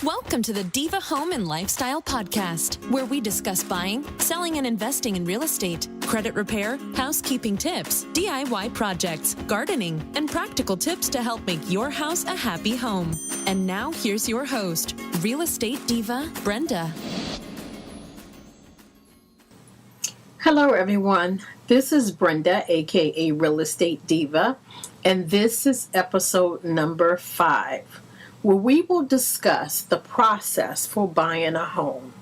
Welcome to the Diva Home and Lifestyle Podcast, where we discuss buying, selling, and investing in real estate, credit repair, housekeeping tips, DIY projects, gardening, and practical tips to help make your house a happy home. And now here's your host, real estate diva, Brenda. Hello, everyone. This is Brenda, aka Real Estate Diva, and this is episode number 5. Where we will discuss the process for buying a home.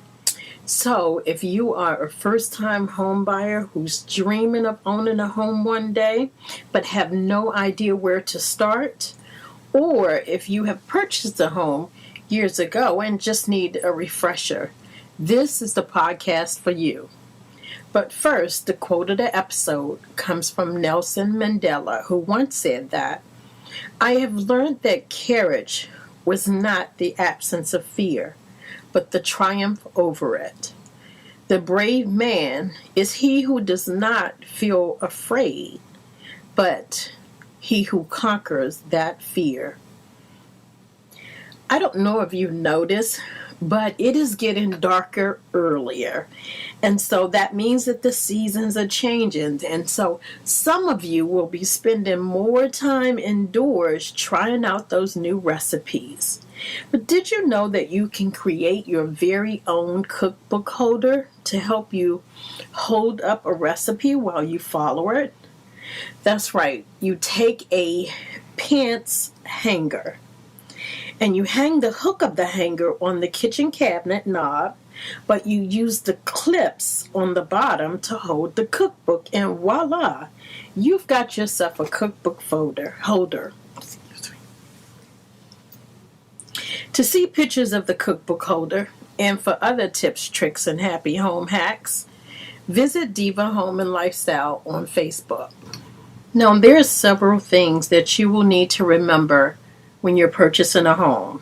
So if you are a first-time home buyer who's dreaming of owning a home one day but have no idea where to start, or if you have purchased a home years ago and just need a refresher, this is the podcast for you. But first, the quote of the episode comes from Nelson Mandela, who once said that, "I have learned that courage was not the absence of fear, but the triumph over it. The brave man is he who does not feel afraid, but he who conquers that fear." I don't know if you noticed, but it is getting darker earlier. And so that means that the seasons are changing. And so some of you will be spending more time indoors trying out those new recipes. But did you know that you can create your very own cookbook holder to help you hold up a recipe while you follow it? That's right. You take a pants hanger and you hang the hook of the hanger on the kitchen cabinet knob, but you use the clips on the bottom to hold the cookbook, and voila, you've got yourself a cookbook holder. To see pictures of the cookbook holder and for other tips, tricks, and happy home hacks, visit Diva Home and Lifestyle on Facebook. Now, there are several things that you will need to remember when you're purchasing a home.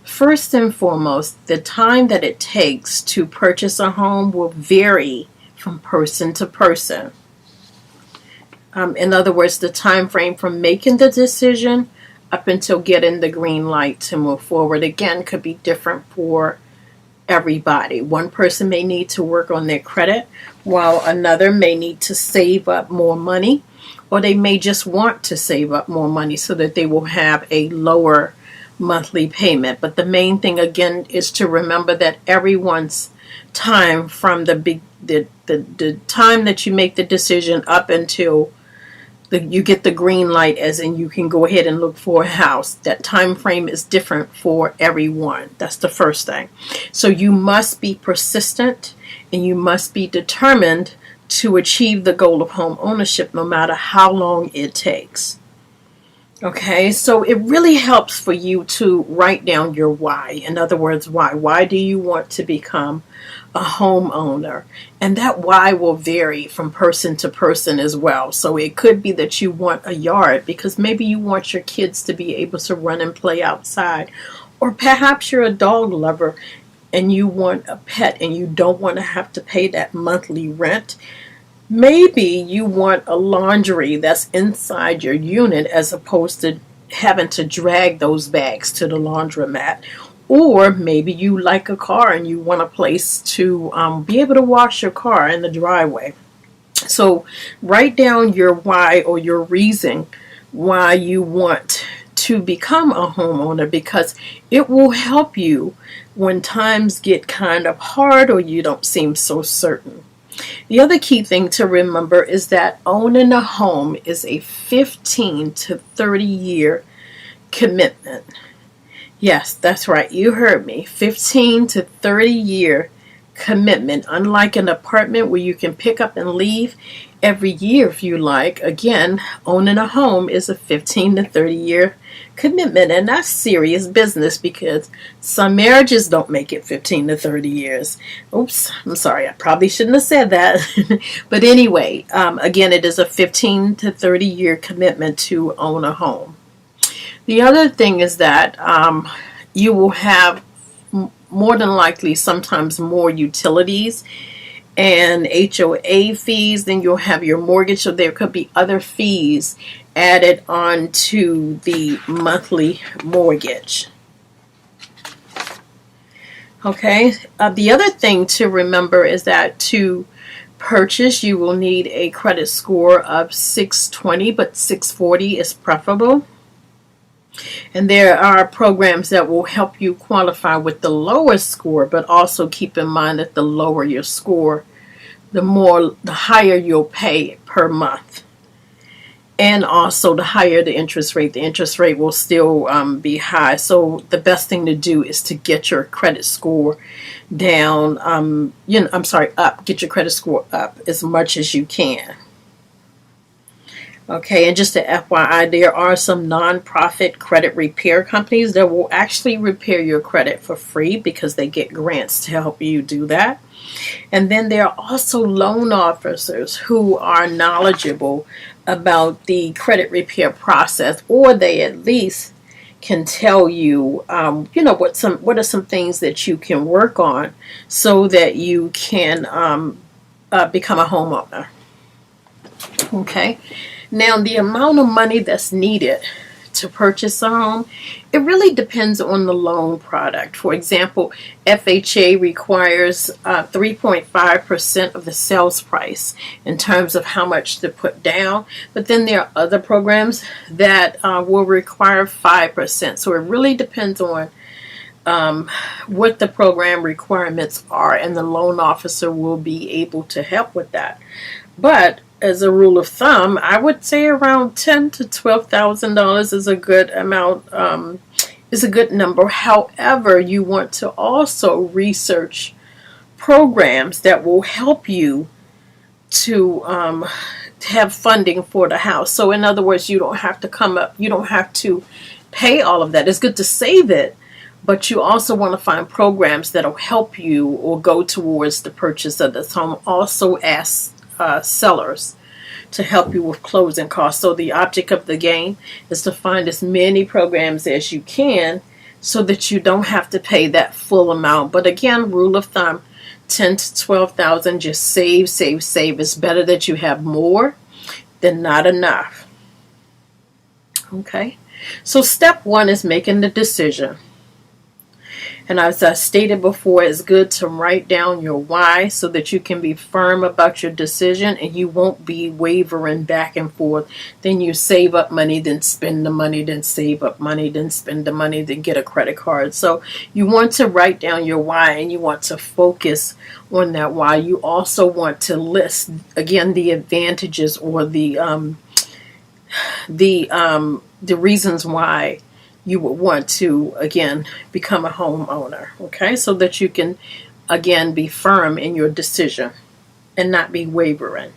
First and foremost, the time that it takes to purchase a home will vary from person to person. In other words, the time frame from making the decision up until getting the green light to move forward, again, could be different for everybody. One person may need to work on their credit, while another may need to save up more money, or they may just want to save up more money so that they will have a lower monthly payment. But the main thing, again, is to remember that everyone's time from the time that you make the decision up until you get the green light, as in you can go ahead and look for a house, that time frame is different for everyone. That's the first thing. So you must be persistent and you must be determined to achieve the goal of home ownership, no matter how long it takes. Okay, so it really helps for you to write down your why. In other words, why? Why do you want to become a homeowner? And that why will vary from person to person as well. So it could be that you want a yard because maybe you want your kids to be able to run and play outside. Or perhaps you're a dog lover and you want a pet and you don't want to have to pay that monthly rent. Maybe you want a laundry that's inside your unit as opposed to having to drag those bags to the laundromat. Or maybe you like a car and you want a place to be able to wash your car in the driveway. So write down your why or your reason why you want to become a homeowner, because it will help you when times get kind of hard or you don't seem so certain. The other key thing to remember is that owning a home is a 15 to 30 year commitment. Yes, that's right. You heard me. 15 to 30 year commitment. Unlike an apartment where you can pick up and leave every year if you like. Again, owning a home is a 15 to 30 year commitment, and that's serious business because some marriages don't make it 15 to 30 years. Oops, I'm sorry. I probably shouldn't have said that. But anyway, again, it is a 15 to 30 year commitment to own a home. The other thing is that you will have more than likely sometimes more utilities and HOA fees, then you'll have your mortgage, so there could be other fees added on to the monthly mortgage. Okay, the other thing to remember is that to purchase, you will need a credit score of 620, but 640 is preferable. And there are programs that will help you qualify with the lowest score, but also keep in mind that the lower your score, the higher you'll pay per month. And also the higher the interest rate will still be high. So the best thing to do is to get your credit score down, up. Get your credit score up as much as you can. Okay, and just a FYI, there are some non-profit credit repair companies that will actually repair your credit for free because they get grants to help you do that. And then there are also loan officers who are knowledgeable about the credit repair process, or they at least can tell you, what are some things that you can work on so that you can become a homeowner. Okay. Now, the amount of money that's needed to purchase a home, it really depends on the loan product. For example, FHA requires 3.5% of the sales price in terms of how much to put down. But then there are other programs that will require 5%. So it really depends on what the program requirements are, and the loan officer will be able to help with that. But as a rule of thumb, I would say around $10,000 to $12,000 is a good amount, is a good number. However, you want to also research programs that will help you to have funding for the house. So in other words, you don't have to pay all of that. It's good to save it, but you also want to find programs that will help you or go towards the purchase of this home. Also ask sellers to help you with closing costs. So the object of the game is to find as many programs as you can so that you don't have to pay that full amount. But again, rule of thumb, 10 to 12,000, just save. It's better that you have more than not enough. Okay, so step one is making the decision. And as I stated before, it's good to write down your why so that you can be firm about your decision and you won't be wavering back and forth. Then you save up money, then spend the money, then save up money, then spend the money, then get a credit card. So you want to write down your why and you want to focus on that why. You also want to list, again, the advantages or the reasons why you would want to, again, become a homeowner, okay? So that you can, again, be firm in your decision and not be wavering.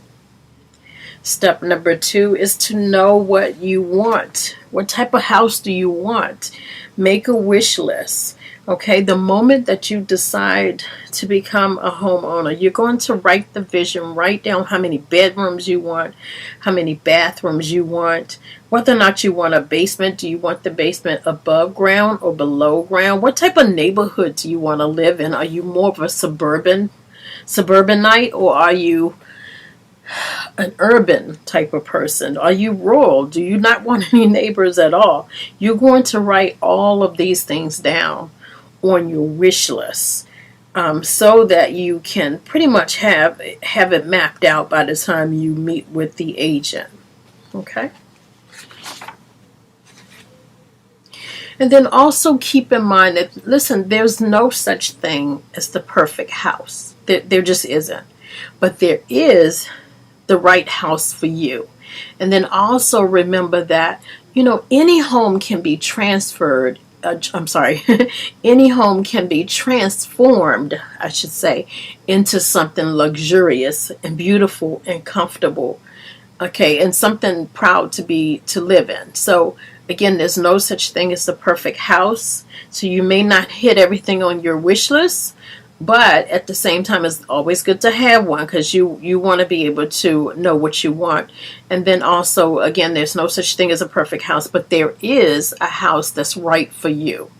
Step number 2 is to know what you want. What type of house do you want? Make a wish list. Okay, the moment that you decide to become a homeowner, you're going to write the vision, write down how many bedrooms you want, how many bathrooms you want, whether or not you want a basement. Do you want the basement above ground or below ground? What type of neighborhood do you want to live in? Are you more of a suburbanite, or are you an urban type of person? Are you rural? Do you not want any neighbors at all? You're going to write all of these things down on your wish list, so that you can pretty much have it mapped out by the time you meet with the agent. Okay. And then also keep in mind that, listen, there's no such thing as the perfect house. There just isn't. But there is the right house for you. And then also remember that, any home can be transferred. Any home can be transformed, I should say, into something luxurious and beautiful and comfortable. Okay, and something proud to live in. So again, there's no such thing as the perfect house. So you may not hit everything on your wish list, but at the same time, it's always good to have one because you want to be able to know what you want. And then also, again, there's no such thing as a perfect house, but there is a house that's right for you.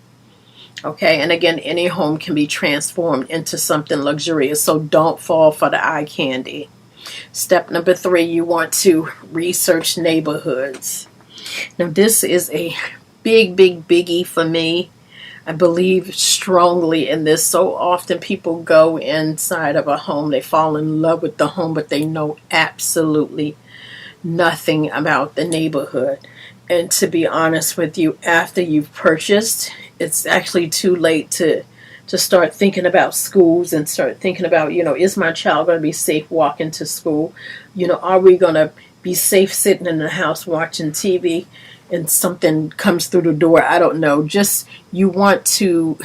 Okay, and again, any home can be transformed into something luxurious, so don't fall for the eye candy. Step number 3, you want to research neighborhoods. Now, this is a big biggie for me. I believe strongly in this. So often people go inside of a home, they fall in love with the home, but they know absolutely nothing about the neighborhood. And to be honest with you, after you've purchased, it's actually too late to start thinking about schools and start thinking about, is my child going to be safe walking to school? Are we going to be safe sitting in the house watching TV and something comes through the door? I don't know. Just you want to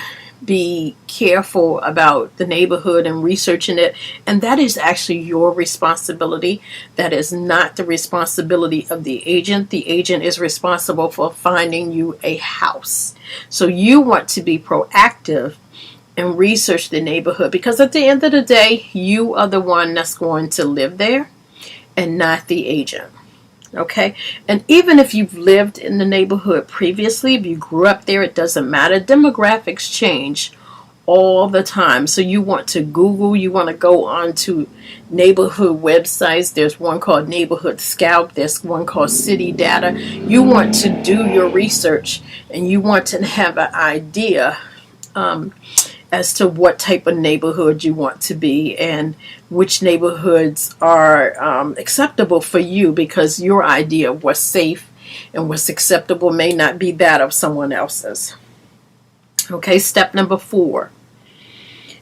be careful about the neighborhood and researching it. And that is actually your responsibility. That is not the responsibility of the agent. The agent is responsible for finding you a house. So you want to be proactive and research the neighborhood, because at the end of the day, you are the one that's going to live there and not the agent. Okay? And even if you've lived in the neighborhood previously, if you grew up there, it doesn't matter. Demographics change all the time. So you want to Google, you want to go on to neighborhood websites. There's one called Neighborhood Scout. There's one called City Data. You want to do your research and you want to have an idea as to what type of neighborhood you want to be and which neighborhoods are acceptable for you, because your idea of what's safe and what's acceptable may not be that of someone else's. Okay, step number 4,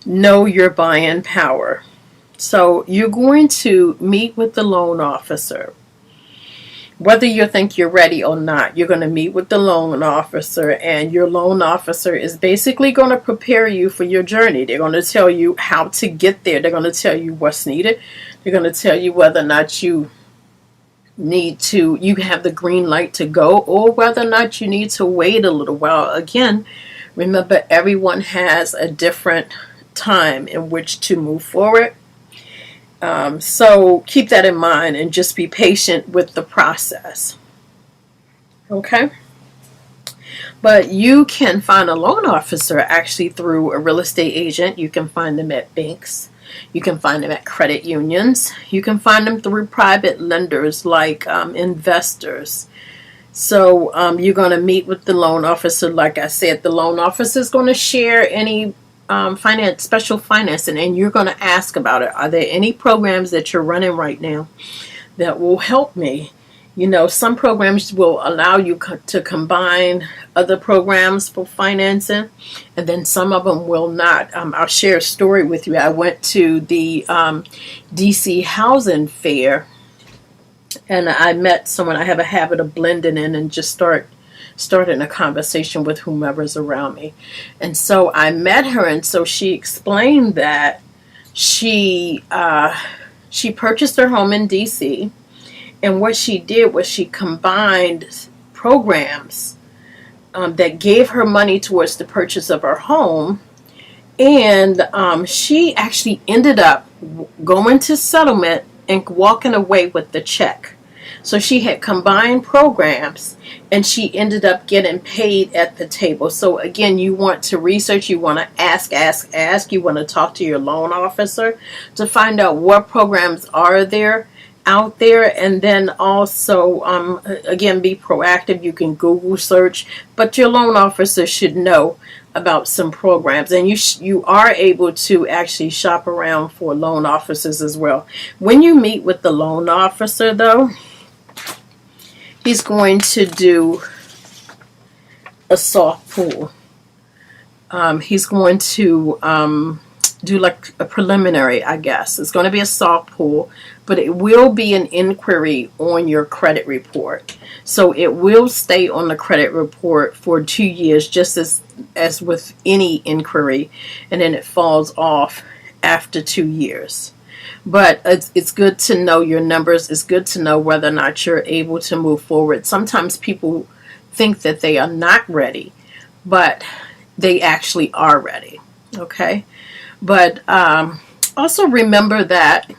know your buying power. So you're going to meet with the loan officer. Whether you think you're ready or not, you're going to meet with the loan officer, and your loan officer is basically going to prepare you for your journey. They're going to tell you how to get there. They're going to tell you what's needed. They're going to tell you whether or not you have the green light to go, or whether or not you need to wait a little while. Again, remember, everyone has a different time in which to move forward. So keep that in mind and just be patient with the process. Okay? But you can find a loan officer actually through a real estate agent. You can find them at banks. You can find them at credit unions. You can find them through private lenders like investors. So you're going to meet with the loan officer. Like I said, the loan officer is going to share any special financing, and you're going to ask about it. Are there any programs that you're running right now that will help me? Some programs will allow you to combine other programs for financing, and then some of them will not. I'll share a story with you. I went to the DC Housing Fair, and I met someone. I have a habit of blending in and just starting a conversation with whomever's around me. And so I met her, and so she explained that she purchased her home in DC, and what she did was she combined programs that gave her money towards the purchase of her home, and she actually ended up going to settlement and walking away with the check. So she had combined programs, and she ended up getting paid at the table. So again, you want to research, you want to ask, you want to talk to your loan officer to find out what programs are there out there, and then also again, be proactive. You can Google search, but your loan officer should know about some programs, and you are able to actually shop around for loan officers as well. When you meet with the loan officer, though, he's going to do a soft pull. He's going to do like a preliminary, I guess. It's going to be a soft pull, but it will be an inquiry on your credit report. So it will stay on the credit report for 2 years, just as with any inquiry, and then it falls off after 2 years. But it's good to know your numbers. It's good to know whether or not you're able to move forward. Sometimes people think that they are not ready, but they actually are ready. Okay? But also remember that,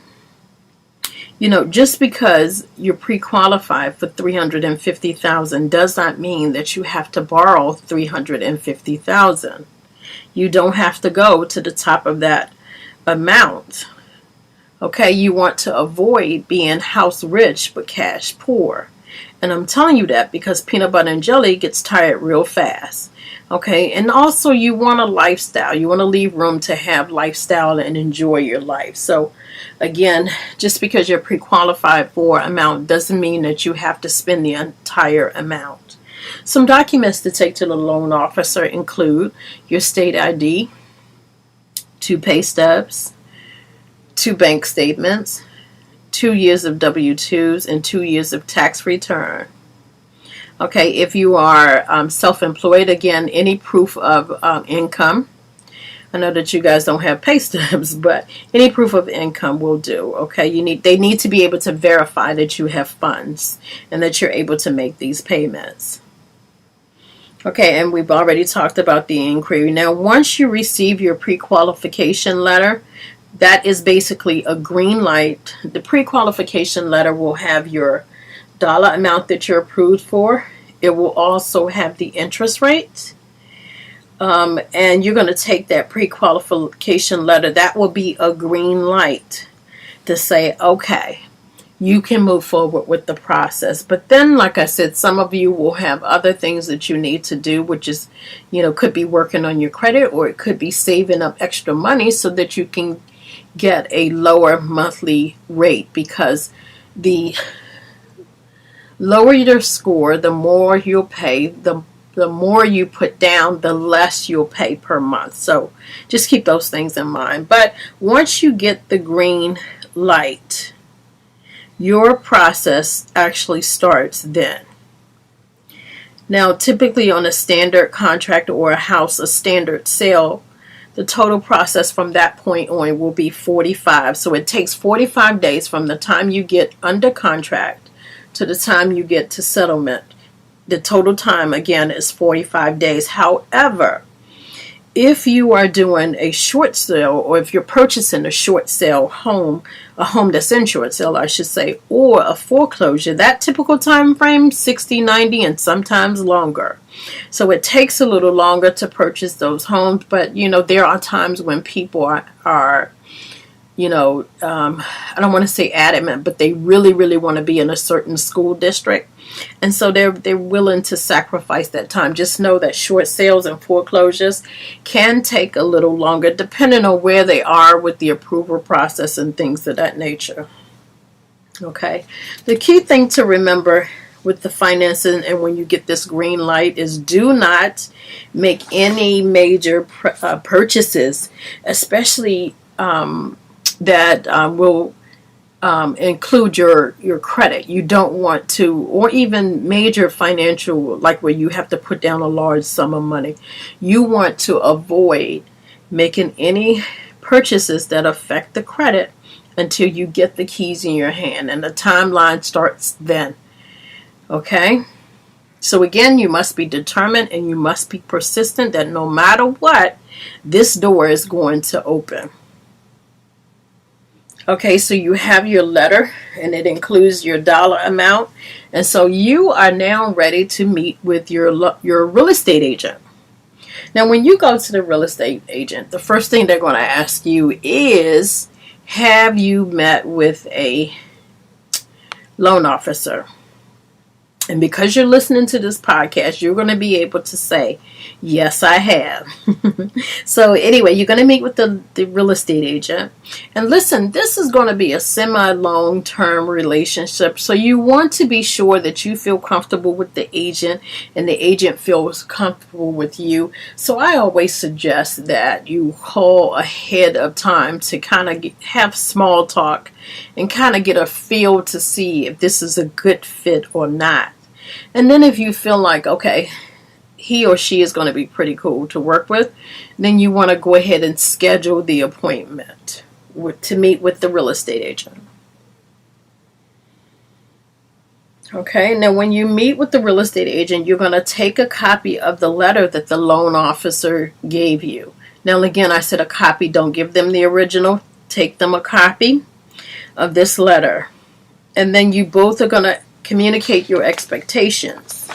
just because you're pre-qualified for $350,000 does not mean that you have to borrow $350,000. You don't have to go to the top of that amount. Okay, you want to avoid being house rich but cash poor. And I'm telling you that because peanut butter and jelly gets tired real fast. Okay, and also you want a lifestyle. You want to leave room to have lifestyle and enjoy your life. So again, just because you're pre-qualified for amount doesn't mean that you have to spend the entire amount. Some documents to take to the loan officer include your state ID, 2 pay stubs, 2 bank statements, 2 years of W-2s, and 2 years of tax return. Okay, if you are self-employed, again, any proof of income. I know that you guys don't have pay stubs, but any proof of income will do. Okay, they need to be able to verify that you have funds and that you're able to make these payments. Okay, and we've already talked about the inquiry. Now, once you receive your pre-qualification letter, that is basically a green light. The pre-qualification letter will have your dollar amount that you're approved for. It will also have the interest rate. And you're going to take that pre-qualification letter. That will be a green light to say, okay, you can move forward with the process. But then, like I said, some of you will have other things that you need to do, which is, could be working on your credit, or it could be saving up extra money so that you can get a lower monthly rate, because the lower your score, the more you'll pay. The more you put down, the less you'll pay per month. So just keep those things in mind. But once you get the green light, your process actually starts then. Now, typically on a standard contract or a standard sale, the total process from that point on will be 45. So it takes 45 days from the time you get under contract to the time you get to settlement. The total time, again, is 45 days. However, if you are doing a short sale, or if you're purchasing a short sale home, a home that's in short sale, I should say, or a foreclosure, that typical time frame, 60, 90, and sometimes longer. So it takes a little longer to purchase those homes, but, there are times when people are I don't want to say adamant, but they really, really want to be in a certain school district. And so they're willing to sacrifice that time. Just know that short sales and foreclosures can take a little longer depending on where they are with the approval process and things of that nature. Okay. The key thing to remember with the financing and when you get this green light is do not make any major purchases, especially that will include your credit. You don't want to, or even major financial, like where you have to put down a large sum of money. You want to avoid making any purchases that affect the credit until you get the keys in your hand, and the timeline starts then. Okay? So again, you must be determined and you must be persistent that no matter what, this door is going to open. Okay, so you have your letter and it includes your dollar amount. And so you are now ready to meet with your real estate agent. Now, when you go to the real estate agent, the first thing they're going to ask you is, have you met with a loan officer? And because you're listening to this podcast, you're going to be able to say, yes, I have. So anyway, you're going to meet with the real estate agent. And listen, this is going to be a semi-long-term relationship. So you want to be sure that you feel comfortable with the agent and the agent feels comfortable with you. So I always suggest that you call ahead of time to kind of have small talk and kind of get a feel to see if this is a good fit or not. And then if you feel like, okay, he or she is going to be pretty cool to work with, then you want to go ahead and schedule the appointment to meet with the real estate agent. Okay, now when you meet with the real estate agent, you're going to take a copy of the letter that the loan officer gave you. Now again, I said a copy, don't give them the original. Take them a copy of this letter. And then you both are going to communicate your expectations.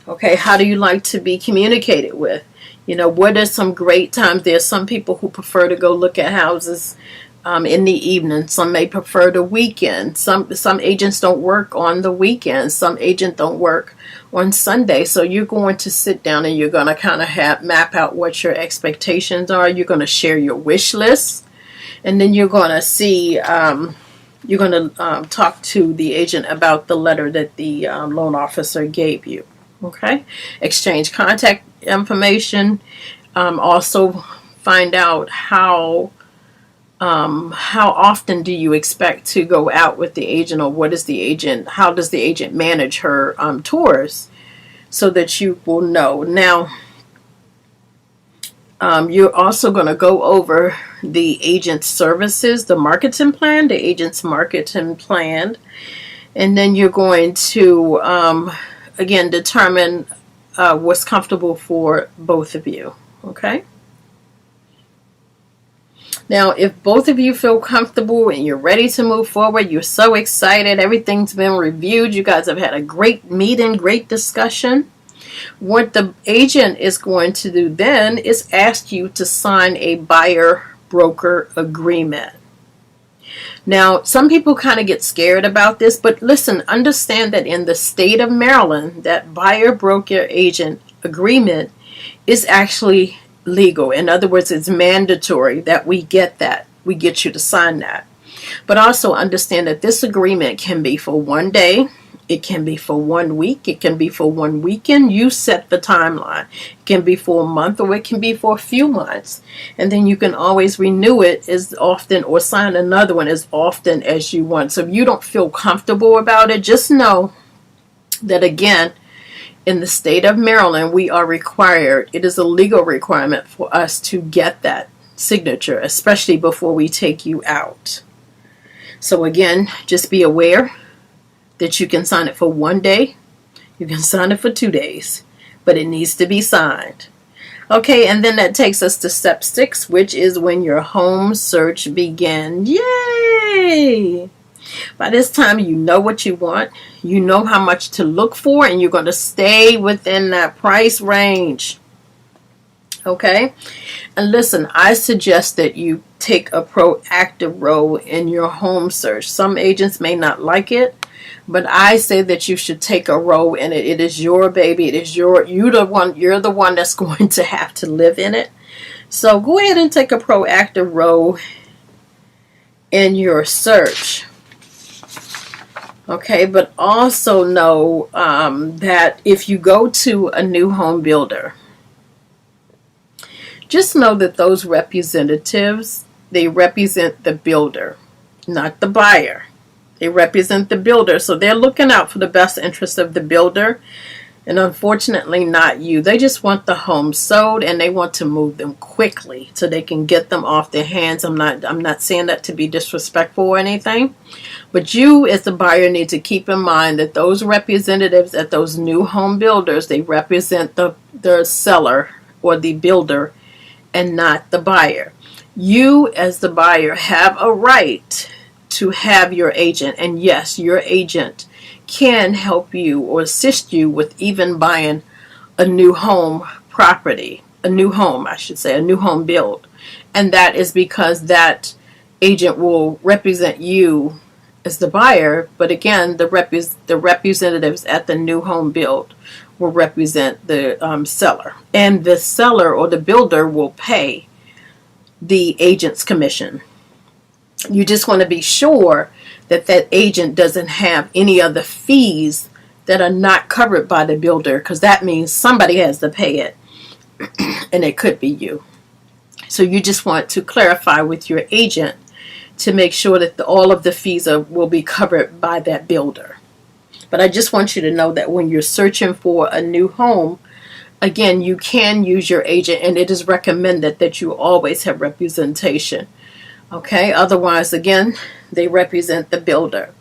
Okay, how do you like to be communicated with? What are some great times? There's some people who prefer to go look at houses in the evening. Some may prefer the weekend. Some agents don't work on the weekend. Some agents don't work on Sunday. So you're going to sit down and you're going to kind of map out what your expectations are. You're going to share your wish list, and then you're going to see. You're going to talk to the agent about the letter that the loan officer gave you. Okay, exchange contact information. Also find out how often do you expect to go out with the agent, or how does the agent manage her tours, so that you will know. Now, you're also going to go over the agent's services, the agent's marketing plan, and then you're going to, again, determine what's comfortable for both of you, okay? Now, if both of you feel comfortable and you're ready to move forward, you're so excited, everything's been reviewed, you guys have had a great meeting, great discussion, what the agent is going to do then is ask you to sign a buyer-broker agreement. Now, some people kind of get scared about this, but listen, understand that in the state of Maryland, that buyer-broker agent agreement is actually legal. In other words, it's mandatory that we get you to sign that. But also understand that this agreement can be for one day, it can be for 1 week, it can be for 1 weekend. You set the timeline. It can be for a month, or it can be for a few months. And then you can always renew it as often, or sign another one as often as you want. So if you don't feel comfortable about it, just know that, again, in the state of Maryland, we are required, it is a legal requirement for us to get that signature, especially before we take you out. So again, just be aware that you can sign it for 1 day, you can sign it for 2 days, but it needs to be signed. Okay, and then that takes us to step 6, which is when your home search begins. Yay! By this time, you know what you want, you know how much to look for, and you're going to stay within that price range. Okay? And listen, I suggest that you take a proactive role in your home search. Some agents may not like it, but I say that you should take a role in it. It is your baby. It is you're the one that's going to have to live in it. So go ahead and take a proactive role in your search. Okay, but also know that if you go to a new home builder, just know that those representatives, they represent the builder, not the buyer. They represent the builder, so they're looking out for the best interest of the builder, and unfortunately not you. They just want the home sold, and they want to move them quickly so they can get them off their hands. I'm not saying that to be disrespectful or anything, but you as the buyer need to keep in mind that those representatives at those new home builders, they represent the seller or the builder and not the buyer. You as the buyer have a right to have your agent, and yes, your agent can help you or assist you with even buying a new home property, a new home build, and that is because that agent will represent you as the buyer, but again, the representatives at the new home build will represent the seller, and the seller or the builder will pay the agent's commission. You just want to be sure that that agent doesn't have any other fees that are not covered by the builder, because that means somebody has to pay it, and it could be you. So you just want to clarify with your agent to make sure that all of the fees will be covered by that builder. But I just want you to know that when you're searching for a new home, again, you can use your agent, and it is recommended that you always have representation. Okay, otherwise, again, they represent the builder.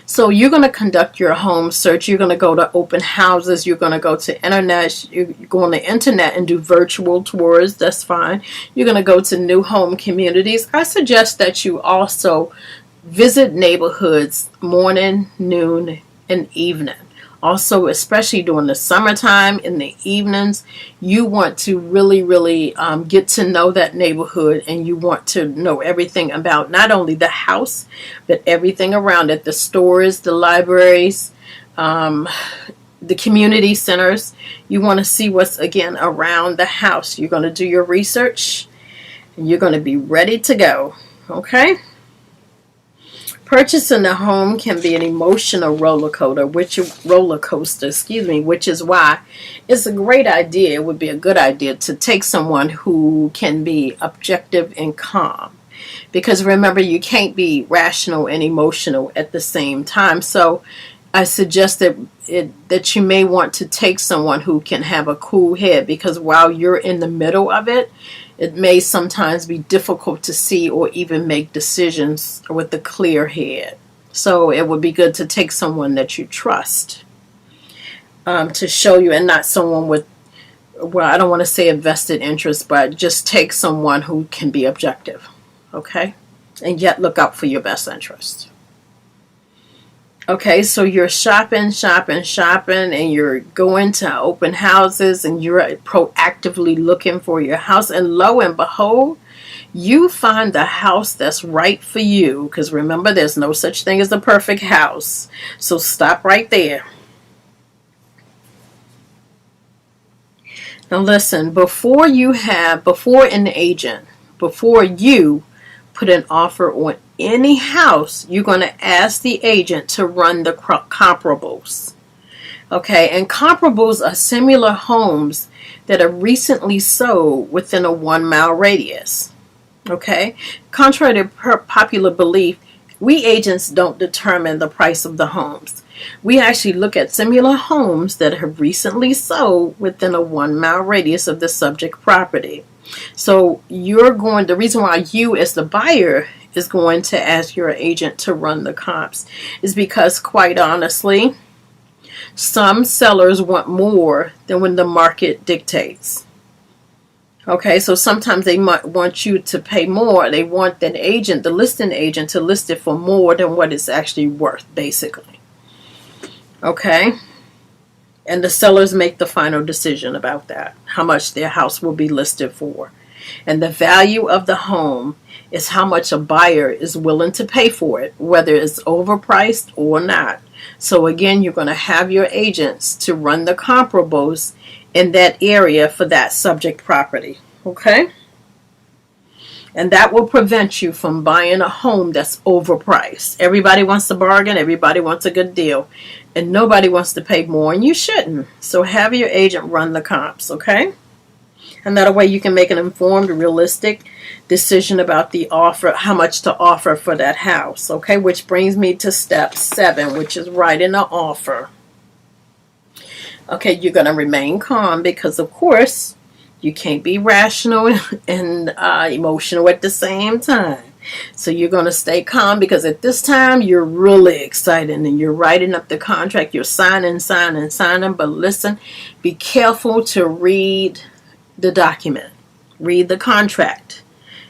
So you're going to conduct your home search. You're going to go to open houses. You're going to go to internet. You go on the internet and do virtual tours. That's fine. You're going to go to new home communities. I suggest that you also visit neighborhoods morning, noon, and evening. Also, especially during the summertime in the evenings, you want to really, really get to know that neighborhood, and you want to know everything about not only the house, but everything around it, the stores, the libraries, the community centers. You want to see what's, again, around the house. You're going to do your research, and you're going to be ready to go. Okay? Purchasing a home can be an emotional roller coaster, which is why it's a great idea. It would be a good idea to take someone who can be objective and calm. Because remember, you can't be rational and emotional at the same time. So I suggest that you may want to take someone who can have a cool head, because while you're in the middle of it, it may sometimes be difficult to see or even make decisions with a clear head. So it would be good to take someone that you trust to show you, and not someone with, well, I don't want to say a vested interest, but just take someone who can be objective, okay? And yet look out for your best interest. Okay, so you're shopping, and you're going to open houses, and you're proactively looking for your house. And lo and behold, you find the house that's right for you. Because remember, there's no such thing as a perfect house. So stop right there. Now listen, before you put an offer on any house, you're going to ask the agent to run the comparables. Okay, and comparables are similar homes that are recently sold within a 1-mile radius. Okay, contrary to popular belief, we agents don't determine the price of the homes. We actually look at similar homes that have recently sold within a 1-mile radius of the subject property. So the reason why you as the buyer is going to ask your agent to run the comps is because, quite honestly, some sellers want more than when the market dictates. Okay, so sometimes they might want you to pay more. They want the listing agent, to list it for more than what it's actually worth, basically. Okay? And the sellers make the final decision about that, how much their house will be listed for. And the value of the home is how much a buyer is willing to pay for it, whether it's overpriced or not. So again, you're going to have your agents to run the comparables in that area for that subject property. Okay? And that will prevent you from buying a home that's overpriced. Everybody wants to bargain. Everybody wants a good deal. And nobody wants to pay more, and you shouldn't. So have your agent run the comps, okay? And that way you can make an informed, realistic decision about the offer, how much to offer for that house, okay? Which brings me to step 7, which is writing an offer. Okay, you're going to remain calm because, of course, you can't be rational and emotional at the same time. So you're going to stay calm because at this time you're really excited and you're writing up the contract. You're signing. But listen, be careful to read the document. Read the contract.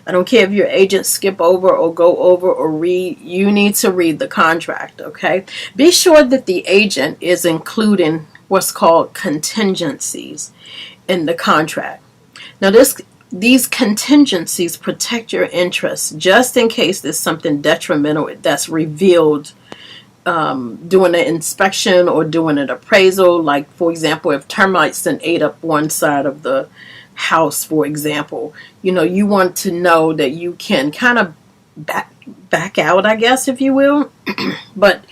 I don't care if your agent skip over or go over or read. You need to read the contract, okay? Be sure that the agent is including what's called contingencies in the contract. Now these contingencies protect your interests just in case there's something detrimental that's revealed doing an inspection or doing an appraisal. Like, for example, if termites then ate up one side of the house, for example, you want to know that you can kind of back out, I guess, if you will. But,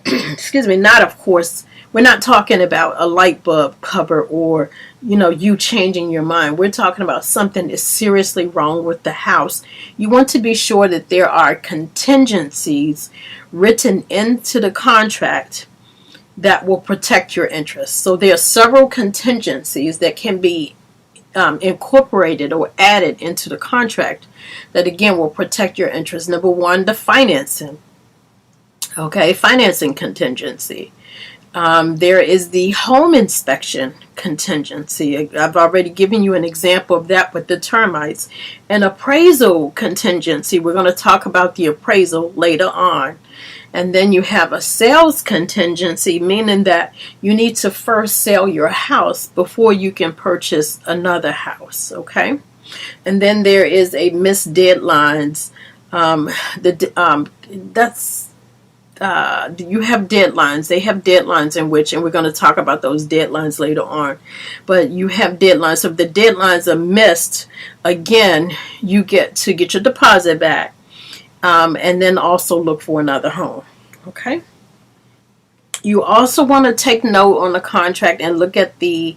excuse me, not, of course, we're not talking about a light bulb cover or, you changing your mind. We're talking about something is seriously wrong with the house. You want to be sure that there are contingencies written into the contract that will protect your interests. So there are several contingencies that can be incorporated or added into the contract that, again, will protect your interests. Number 1, the financing. Okay, financing contingency. There is the home inspection contingency. I've already given you an example of that with the termites. An appraisal contingency. We're going to talk about the appraisal later on. And then you have a sales contingency, meaning that you need to first sell your house before you can purchase another house, okay? And then there is a missed deadlines. You have deadlines. They have deadlines in which, and we're going to talk about those deadlines later on, but you have deadlines. So if the deadlines are missed, again, you get to get your deposit back, and then also look for another home. Okay. You also want to take note on the contract and look at the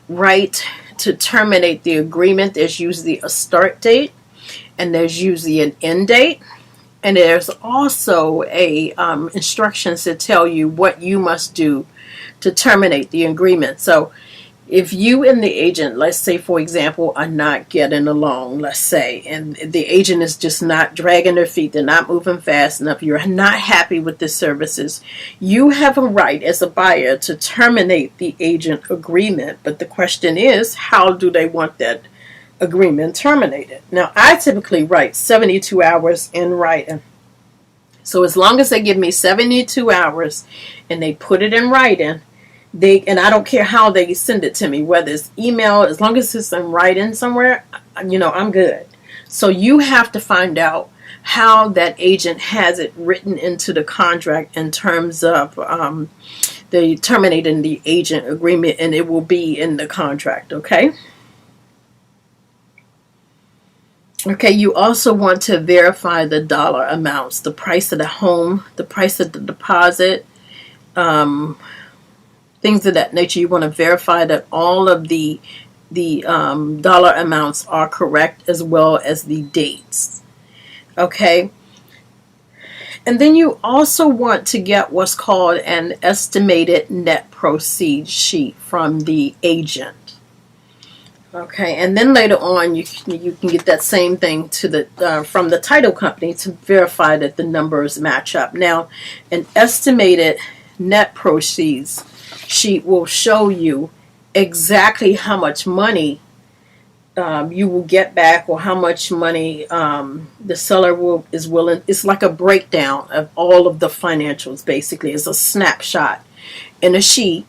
right to terminate the agreement. There's usually a start date, and there's usually an end date. And there's also a instructions to tell you what you must do to terminate the agreement. So if you and the agent, let's say, for example, are not getting along, let's say, and the agent is just not dragging their feet, they're not moving fast enough, you're not happy with the services, you have a right as a buyer to terminate the agent agreement. But the question is, how do they want that agreement terminated? Now, I typically write 72 hours in writing. So as long as they give me 72 hours and they put it in writing, and I don't care how they send it to me, whether it's email, as long as it's in writing somewhere, I'm good. So you have to find out how that agent has it written into the contract in terms of the terminating the agent agreement, and it will be in the contract, okay? Okay, you also want to verify the dollar amounts, the price of the home, the price of the deposit, things of that nature. You want to verify that all of the dollar amounts are correct, as well as the dates. Okay. And then you also want to get what's called an estimated net proceeds sheet from the agent. Okay, and then later on you can get that same thing from the title company to verify that the numbers match up. Now, an estimated net proceeds sheet will show you exactly how much money you will get back, or how much money the seller is willing. It's like a breakdown of all of the financials. Basically, it's a snapshot in a sheet.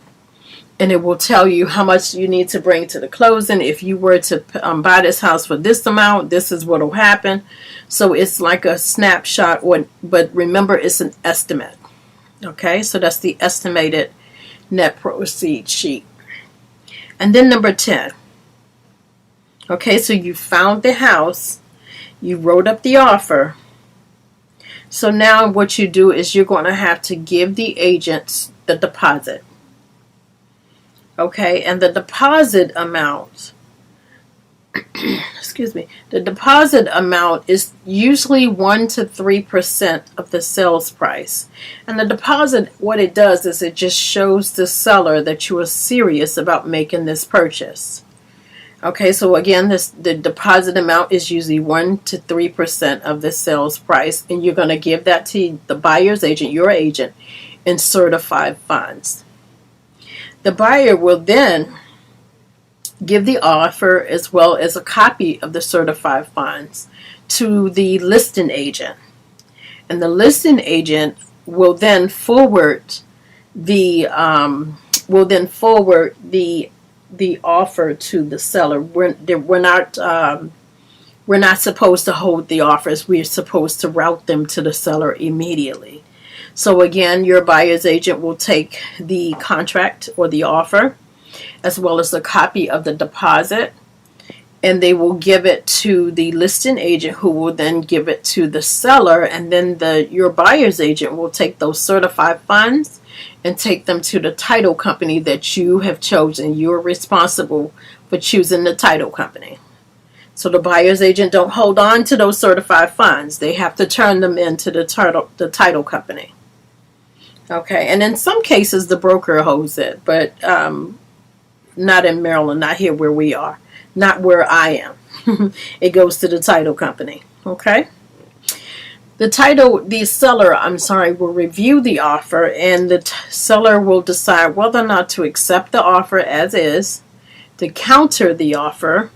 And it will tell you how much you need to bring to the closing. If you were to buy this house for this amount, this is what will happen. So it's like a snapshot, but remember, it's an estimate. Okay, so that's the estimated net proceeds sheet. And then number 10. Okay, so you found the house. You wrote up the offer. So now what you do is you're going to have to give the agents the deposit. Okay, and the deposit amount, the deposit amount is usually 1 to 3% of the sales price. And the deposit, what it does is it just shows the seller that you are serious about making this purchase. Okay, so again, the deposit amount is usually 1 to 3% of the sales price, and you're going to give that to the buyer's agent, your agent, in certified funds. The buyer will then give the offer as well as a copy of the certified funds to the listing agent. And the listing agent will then forward the offer to the seller. We're not supposed to hold the offers. We're supposed to route them to the seller immediately. So again, your buyer's agent will take the contract or the offer, as well as a copy of the deposit, and they will give it to the listing agent, who will then give it to the seller, and then your buyer's agent will take those certified funds and take them to the title company that you have chosen. You're responsible for choosing the title company. So the buyer's agent don't hold on to those certified funds. They have to turn them into the title company. Okay, and in some cases the broker holds it, but not in Maryland, not here where we are, not where I am. It goes to the title company. Okay. The seller will review the offer, and the seller will decide whether or not to accept the offer as is, to counter the offer,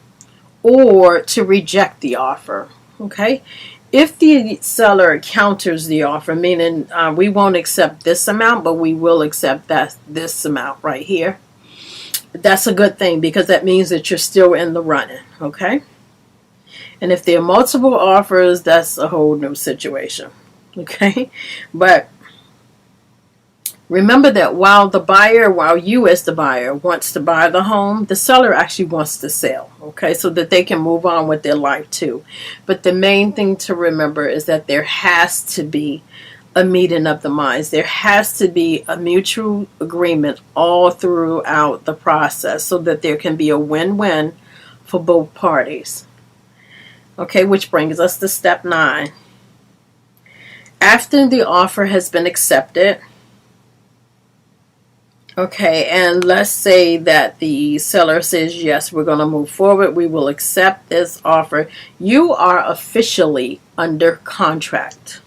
or to reject the offer. Okay. If the seller counters the offer, meaning we won't accept this amount, but we will accept this amount right here, that's a good thing because that means that you're still in the running, okay? And if there are multiple offers, that's a whole new situation, okay? But remember that while you as the buyer wants to buy the home, the seller actually wants to sell, okay, so that they can move on with their life too. But the main thing to remember is that there has to be a meeting of the minds. There has to be a mutual agreement all throughout the process so that there can be a win-win for both parties. Okay, which brings us to step 9. After the offer has been accepted, okay, and let's say that the seller says, yes, we're going to move forward. We will accept this offer. You are officially under contract.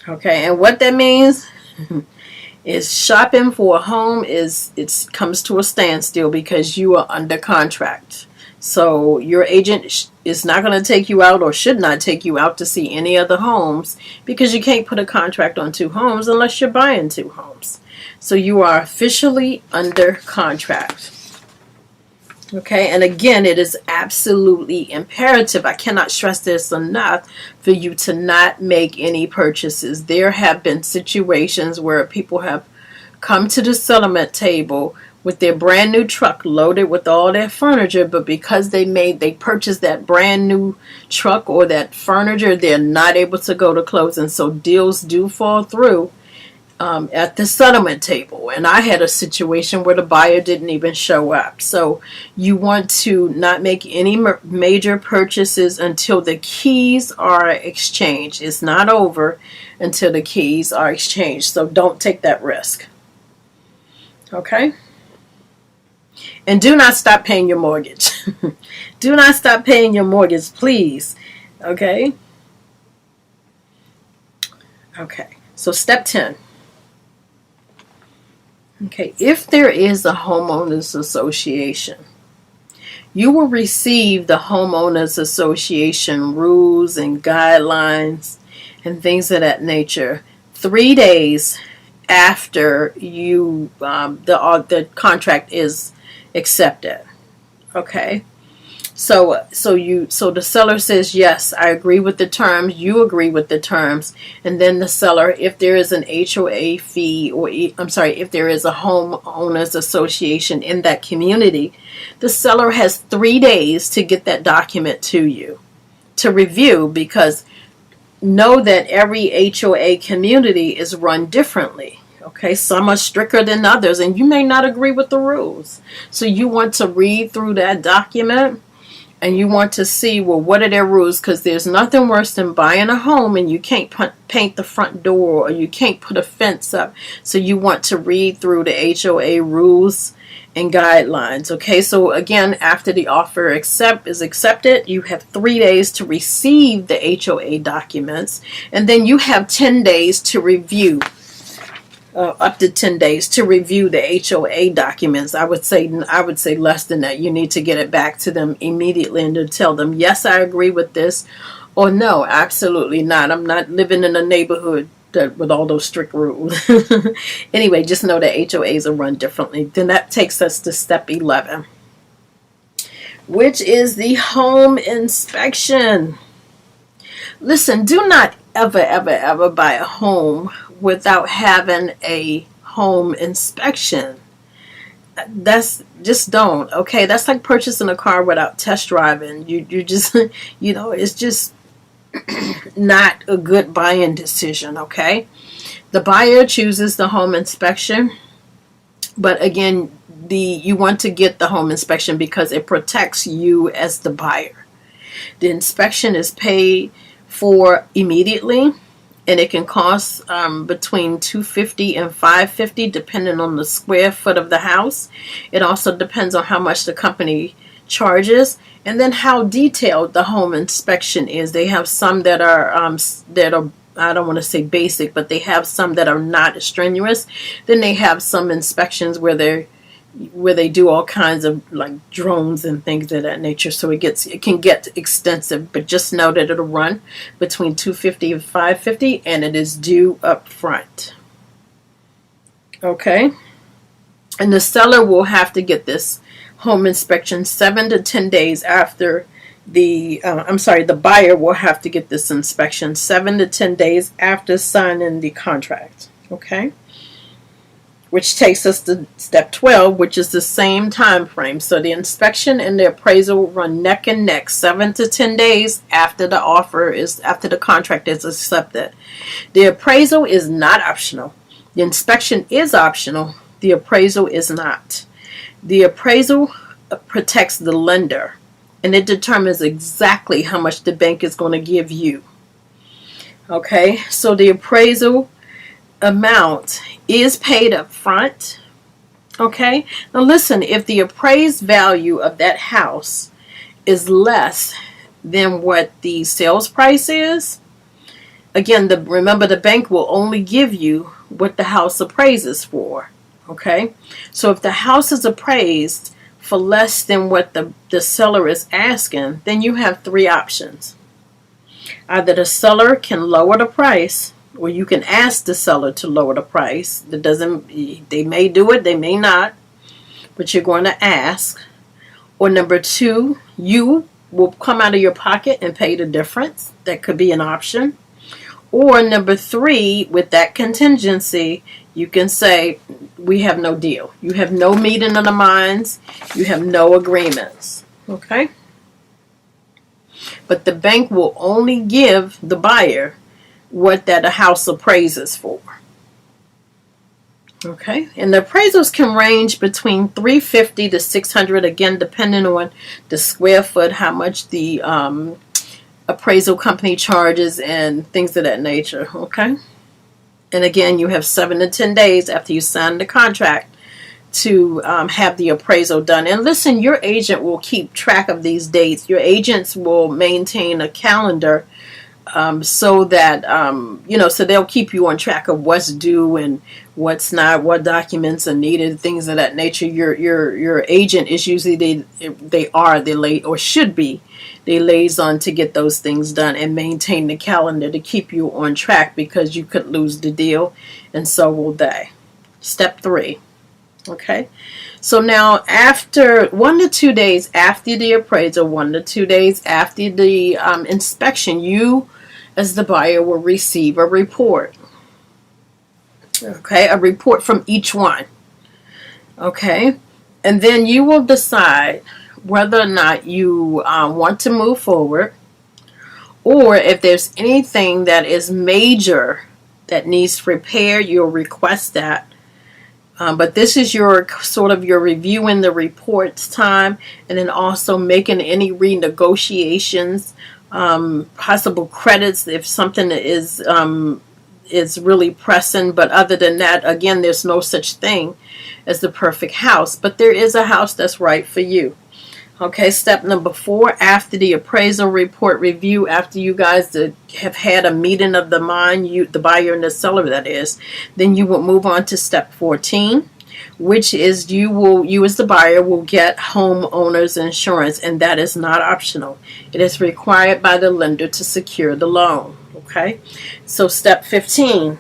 Okay, and what that means is shopping for a home comes to a standstill because you are under contract. So your agent is not going to take you out or should not take you out to see any other homes because you can't put a contract on 2 homes unless you're buying 2 homes. So you are officially under contract. Okay, and again, it is absolutely imperative. I cannot stress this enough for you to not make any purchases. There have been situations where people have come to the settlement table with their brand new truck loaded with all their furniture, but because they purchased that brand new truck or that furniture, they're not able to go to closing. So deals do fall through at the settlement table. And I had a situation where the buyer didn't even show up. So you want to not make any major purchases until the keys are exchanged. It's not over until the keys are exchanged. So don't take that risk. Okay? And do not stop paying your mortgage. Do not stop paying your mortgage, please. Okay? Okay. So step 10. Okay, if there is a homeowners association, you will receive the homeowners association rules and guidelines and things of that nature 3 days after the contract is accepted. Okay, so the seller says, yes, I agree with the terms, you agree with the terms, and then the seller, if there is an HOA fee, if there is a homeowners association in that community, the seller has 3 days to get that document to you to review, because know that every HOA community is run differently. Okay, some are stricter than others, and you may not agree with the rules. So you want to read through that document, and you want to see, well, what are their rules? Because there's nothing worse than buying a home and you can't paint the front door or you can't put a fence up. So you want to read through the HOA rules and guidelines. Okay, so again, after the offer is accepted, you have 3 days to receive the HOA documents, and then you have 10 days to review. Up to 10 days to review the HOA documents. I would say less than that. You need to get it back to them immediately and to tell them, yes, I agree with this, or no, absolutely not. I'm not living in a neighborhood with all those strict rules. Anyway, just know that HOAs are run differently. Then that takes us to step 11, which is the home inspection. Listen, do not ever buy a home without having a home inspection. That's just don't. Okay, that's like purchasing a car without test driving. You just it's just not a good buying decision. Okay, the buyer chooses the home inspection, but again, you want to get the home inspection because it protects you as the buyer. The inspection is paid for immediately, and it can cost between $250 and $550 depending on the square foot of the house. It also depends on how much the company charges, and then how detailed the home inspection is. They have some that are I don't want to say basic, but they have some that are not strenuous. Then they have some inspections where where they do all kinds of like drones and things of that nature. So it can get extensive, but just know that it'll run between $250 and $550, and it is due up front. Okay, and the seller will have to get this home inspection 7 to 10 days after the buyer will have to get this inspection 7 to 10 days after signing the contract. Okay, which takes us to step 12, which is the same time frame. So the inspection and the appraisal run neck and neck 7 to 10 days after the contract is accepted. The appraisal is not optional. The inspection is optional. The appraisal is not. The appraisal protects the lender, and it determines exactly how much the bank is going to give you. Okay, so the appraisal amount is paid up front. Okay, now listen, if the appraised value of that house is less than what the sales price is, again, remember the bank will only give you what the house appraises for. Okay, so if the house is appraised for less than what the seller is asking, then you have three options. Either the seller can lower the price, or you can ask the seller to lower the price. They may do it, they may not, but you're going to ask. Or number two, you will come out of your pocket and pay the difference. That could be an option. Or number three, with that contingency, you can say, we have no deal. You have no meeting of the minds. You have no agreements. Okay? But the bank will only give the buyer what that a house appraises for. Okay? And the appraisals can range between $350 to $600, again, depending on the square foot, how much the appraisal company charges, and things of that nature. Okay? And again, you have 7 to 10 days after you sign the contract to have the appraisal done. And listen, your agent will keep track of these dates. Your agents will maintain a calendar so that, so they'll keep you on track of what's due and what's not, what documents are needed, things of that nature. Your agent is usually, the liaison to get those things done and maintain the calendar to keep you on track, because you could lose the deal, and so will they. Step 3. Okay, so now after 1 to 2 days after the appraisal, 1 to 2 days after the inspection, you as the buyer will receive a report. Okay, a report from each one. Okay, and then you will decide whether or not you want to move forward, or if there's anything that is major that needs repair, you'll request that. But this is your reviewing the reports time, and then also making any renegotiations, possible credits if something is really pressing. But other than that, again, there's no such thing as the perfect house, but there is a house that's right for you. Okay, step number 4, after the appraisal report review, after you guys have had a meeting of the mind, the buyer and the seller, that is, then you will move on to step 14, which is you as the buyer will get homeowner's insurance, and that is not optional. It is required by the lender to secure the loan. Okay, so step 15.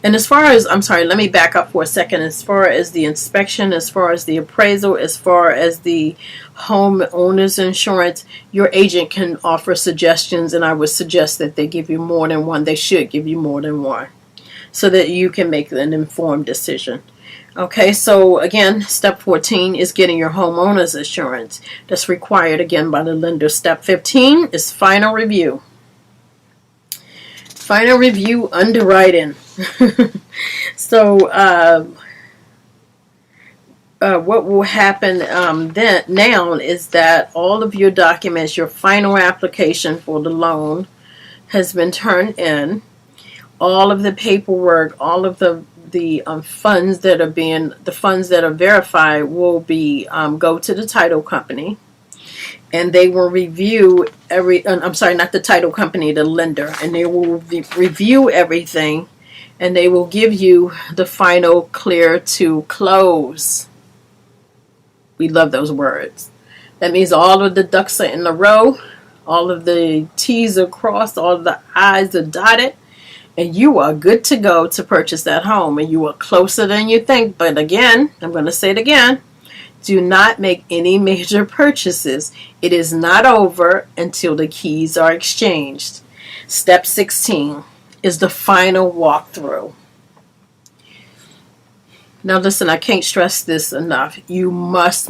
And as far as, let me back up for a second. As far as the inspection, as far as the appraisal, as far as the homeowner's insurance, your agent can offer suggestions, and I would suggest that they give you more than one. They should give you more than one, so that you can make an informed decision. Okay, so again, step 14 is getting your homeowner's insurance. That's required, again, by the lender. Step 15 is final review. Final review underwriting. So what will happen now is that all of your documents, your final application for the loan has been turned in. All of the paperwork, all of the funds that are verified will be go to the title company. And they will review not the title company, the lender. And they will review everything, and they will give you the final clear to close. We love those words. That means all of the ducks are in a row, all of the T's are crossed, all of the I's are dotted, and you are good to go to purchase that home. And you are closer than you think. But again, I'm going to say it again, do not make any major purchases. It is not over until the keys are exchanged. Step 16 is the final walkthrough. Now listen, I can't stress this enough. You must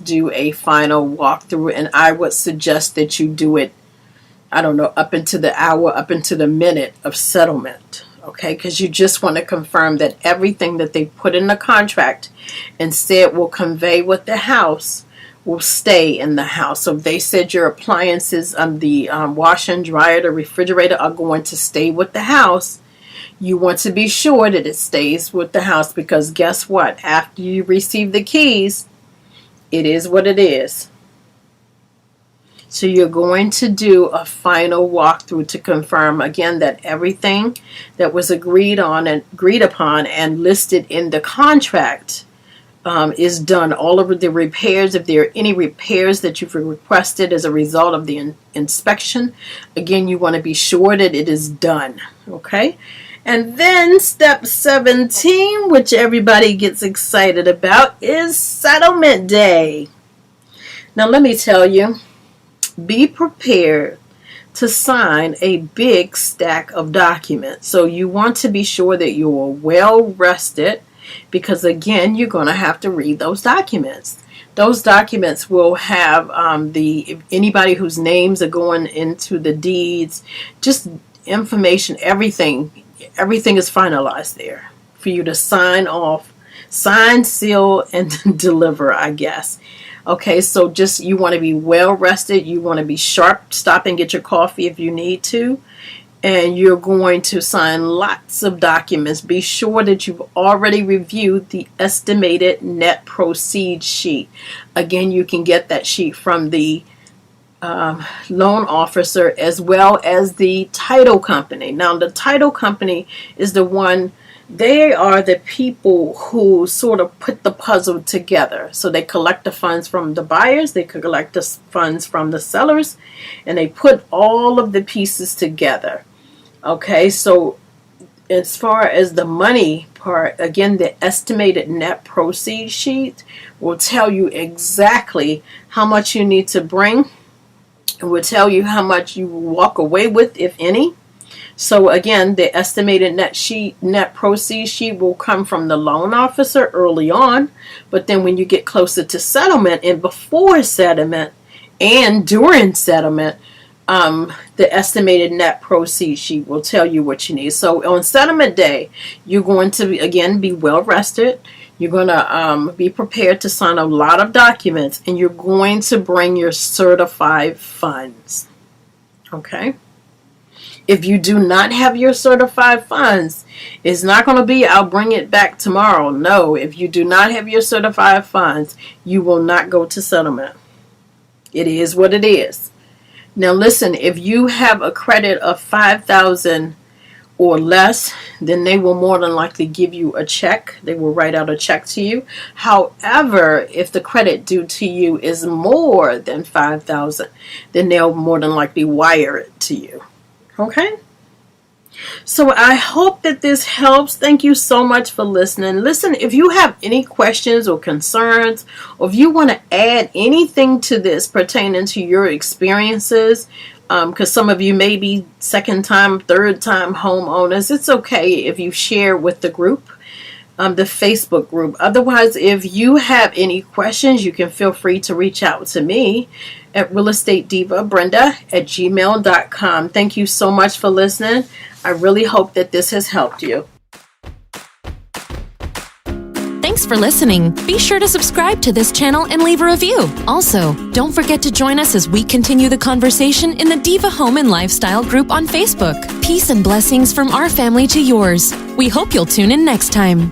do a final walkthrough, and I would suggest that you do it, I don't know, up into the hour, up into the minute of settlement. Okay, because you just want to confirm that everything that they put in the contract and said will convey with the house will stay in the house. So if they said your appliances, the washer and dryer, the refrigerator are going to stay with the house, you want to be sure that it stays with the house, because guess what? After you receive the keys, it is what it is. So you're going to do a final walkthrough to confirm again that everything that was agreed upon and listed in the contract is done. All of the repairs, if there are any repairs that you've requested as a result of the inspection, again, you want to be sure that it is done. Okay? And then step 17, which everybody gets excited about, is settlement day. Now let me tell you, be prepared to sign a big stack of documents. So you want to be sure that you are well rested, because again, you're going to have to read those documents. Those documents will have anybody whose names are going into the deeds, just information, everything is finalized there for you to sign off, sign, seal, and deliver, I guess. Okay, so just you want to be well rested. You want to be sharp. Stop and get your coffee if you need to. And you're going to sign lots of documents. Be sure that you've already reviewed the estimated net proceeds sheet. Again, you can get that sheet from the loan officer as well as the title company. Now, the title company is the one, they are the people who sort of put the puzzle together. So they collect the funds from the buyers, they collect the funds from the sellers, and they put all of the pieces together. Okay, so as far as the money part, again, the estimated net proceeds sheet will tell you exactly how much you need to bring. It will tell you how much you walk away with, if any. So again, the estimated net proceeds sheet will come from the loan officer early on, but then when you get closer to settlement and before settlement and during settlement, the estimated net proceeds sheet will tell you what you need. So on settlement day, you're going to again be well rested. You're going to be prepared to sign a lot of documents, and you're going to bring your certified funds. Okay? If you do not have your certified funds, it's not going to be, I'll bring it back tomorrow. No, if you do not have your certified funds, you will not go to settlement. It is what it is. Now listen, if you have a credit of $5,000 or less, then they will more than likely give you a check. They will write out a check to you. However, if the credit due to you is more than $5,000, then they'll more than likely wire it to you. Okay? So I hope that this helps. Thank you so much for listening. Listen, if you have any questions or concerns, or if you want to add anything to this pertaining to your experiences, because some of you may be second time, third time homeowners, it's okay if you share with the group, the Facebook group. Otherwise, if you have any questions, you can feel free to reach out to me at realestateDivaBrenda@gmail.com. Thank you so much for listening. I really hope that this has helped you. Thanks for listening. Be sure to subscribe to this channel and leave a review. Also, don't forget to join us as we continue the conversation in the Diva Home and Lifestyle group on Facebook. Peace and blessings from our family to yours. We hope you'll tune in next time.